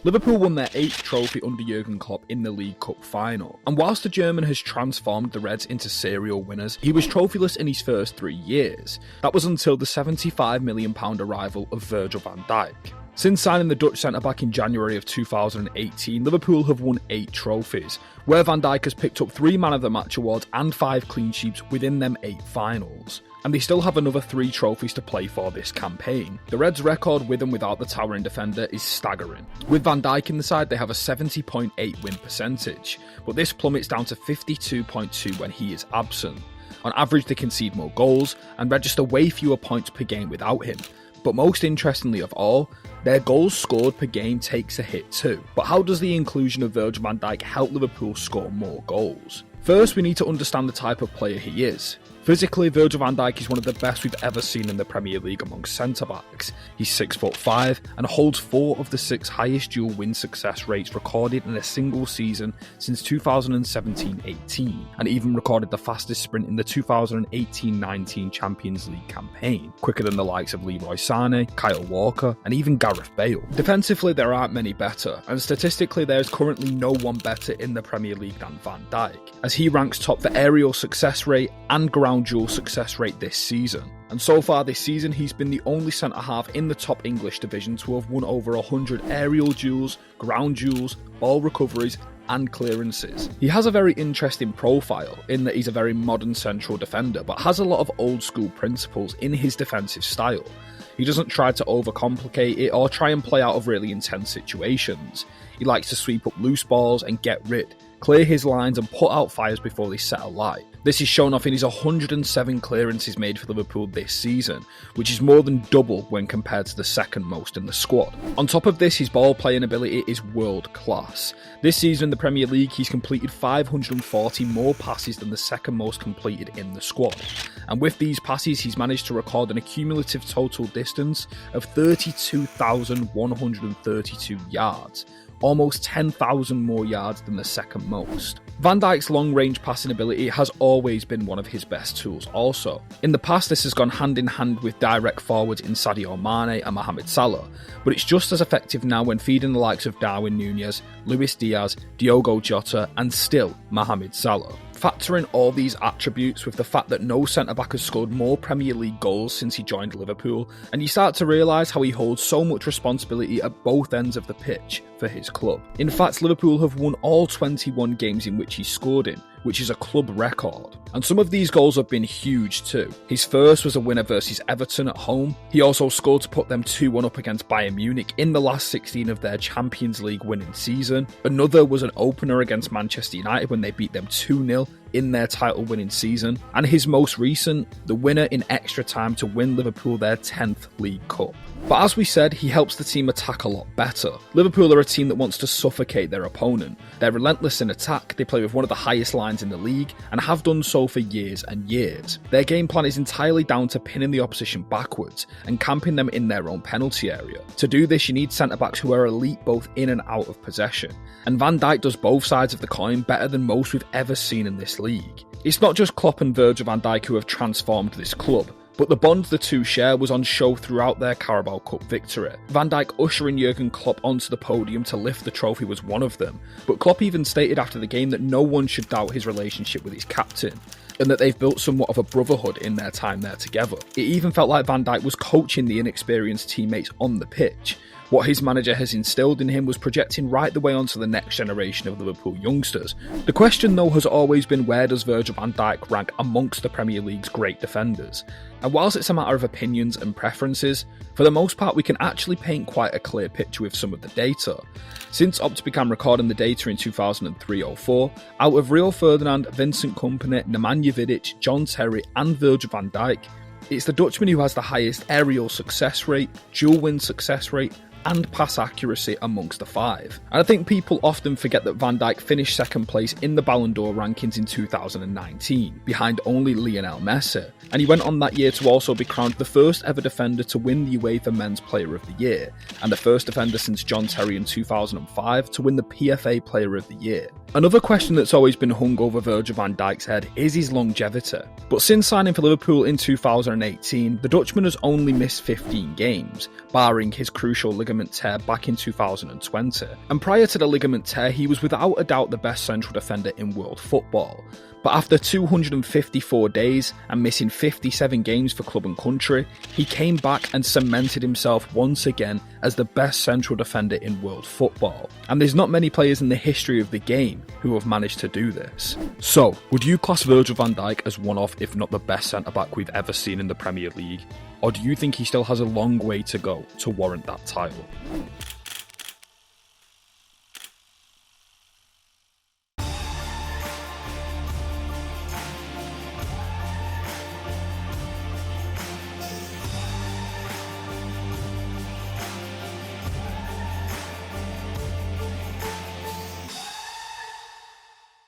Liverpool won their 8th trophy under Jurgen Klopp in the League Cup final, and whilst the German has transformed the Reds into serial winners, he was trophyless in his first 3 years. That was until the £75 million arrival of Virgil van Dijk. Since signing the Dutch centre-back in January of 2018, Liverpool have won 8 trophies, where Van Dijk has picked up 3 Man of the Match awards and 5 clean sheets within them 8 finals. And they still have another 3 trophies to play for this campaign. The Reds' record with and without the towering defender is staggering. With Van Dijk in the side, they have a 70.8 win percentage, but this plummets down to 52.2 when he is absent. On average, they concede more goals and register way fewer points per game without him. But most interestingly of all, their goals scored per game takes a hit too. But how does the inclusion of Virgil van Dijk help Liverpool score more goals? First, we need to understand the type of player he is. Physically, Virgil van Dijk is one of the best we've ever seen in the Premier League amongst centre-backs. He's 6'5" and holds 4 of the 6 highest dual win success rates recorded in a single season since 2017-18, and even recorded the fastest sprint in the 2018-19 Champions League campaign, quicker than the likes of Leroy Sané, Kyle Walker, and even Gareth Bale. Defensively, there aren't many better, and statistically there is currently no one better in the Premier League than Van Dijk, as he ranks top for aerial success rate and ground duel success rate this season. And so far this season, he's been the only centre-half in the top English division to have won over 100 aerial duels, ground duels, ball recoveries, and clearances. He has a very interesting profile in that he's a very modern central defender, but has a lot of old school principles in his defensive style. He doesn't try to overcomplicate it or try and play out of really intense situations. He likes to sweep up loose balls and get rid, clear his lines and put out fires before they set alight. This is shown off in his 107 clearances made for Liverpool this season, which is more than double when compared to the second most in the squad. On top of this, his ball playing ability is world class. This season in the Premier League, he's completed 540 more passes than the second most completed in the squad. And with these passes, he's managed to record an accumulative total distance of 32,132 yards. Almost 10,000 more yards than the second most. Van Dijk's long-range passing ability has always been one of his best tools also. In the past, this has gone hand in hand with direct forwards in Sadio Mane and Mohamed Salah, but it's just as effective now when feeding the likes of Darwin Núñez, Luis Diaz, Diogo Jota, and still Mohamed Salah. Factoring all these attributes with the fact that no centre-back has scored more Premier League goals since he joined Liverpool, and you start to realise how he holds so much responsibility at both ends of the pitch for his club. In fact, Liverpool have won all 21 games in which he scored in, which is a club record. And some of these goals have been huge too. His first was a winner versus Everton at home. He also scored to put them 2-1 up against Bayern Munich in the last 16 of their Champions League winning season. Another was an opener against Manchester United when they beat them 2-0 in their title winning season. And his most recent, the winner in extra time to win Liverpool their 10th League Cup. But as we said, he helps the team attack a lot better. Liverpool are a team that wants to suffocate their opponent. They're relentless in attack, they play with one of the highest lines in the league, and have done so for years and years. Their game plan is entirely down to pinning the opposition backwards and camping them in their own penalty area. To do this, you need centre-backs who are elite both in and out of possession. And Van Dijk does both sides of the coin better than most we've ever seen in this league. It's not just Klopp and Virgil van Dijk who have transformed this club, but the bond the two share was on show throughout their Carabao Cup victory. Van Dijk ushering Jurgen Klopp onto the podium to lift the trophy was one of them, but Klopp even stated after the game that no one should doubt his relationship with his captain, and that they've built somewhat of a brotherhood in their time there together. It even felt like Van Dijk was coaching the inexperienced teammates on the pitch. What his manager has instilled in him was projecting right the way onto the next generation of Liverpool youngsters. The question though has always been, where does Virgil van Dijk rank amongst the Premier League's great defenders? And whilst it's a matter of opinions and preferences, for the most part we can actually paint quite a clear picture with some of the data. Since Opta began recording the data in 2003-04, out of Rio Ferdinand, Vincent Kompany, Nemanja Vidic, John Terry and Virgil van Dijk, it's the Dutchman who has the highest aerial success rate, dual win success rate, and pass accuracy amongst the 5. And I think people often forget that Van Dijk finished second place in the Ballon d'Or rankings in 2019, behind only Lionel Messi, and he went on that year to also be crowned the first ever defender to win the UEFA Men's Player of the Year, and the first defender since John Terry in 2005 to win the PFA Player of the Year. Another question that's always been hung over Virgil van Dijk's head is his longevity. But since signing for Liverpool in 2018, the Dutchman has only missed 15 games, barring his crucial ligament tear back in 2020. And prior to the ligament tear, he was without a doubt the best central defender in world football. But after 254 days and missing 57 games for club and country, he came back and cemented himself once again as the best central defender in world football. And there's not many players in the history of the game who have managed to do this. So, would you class Virgil van Dijk as one of, if not the best centre-back we've ever seen in the Premier League? Or do you think he still has a long way to go to warrant that title?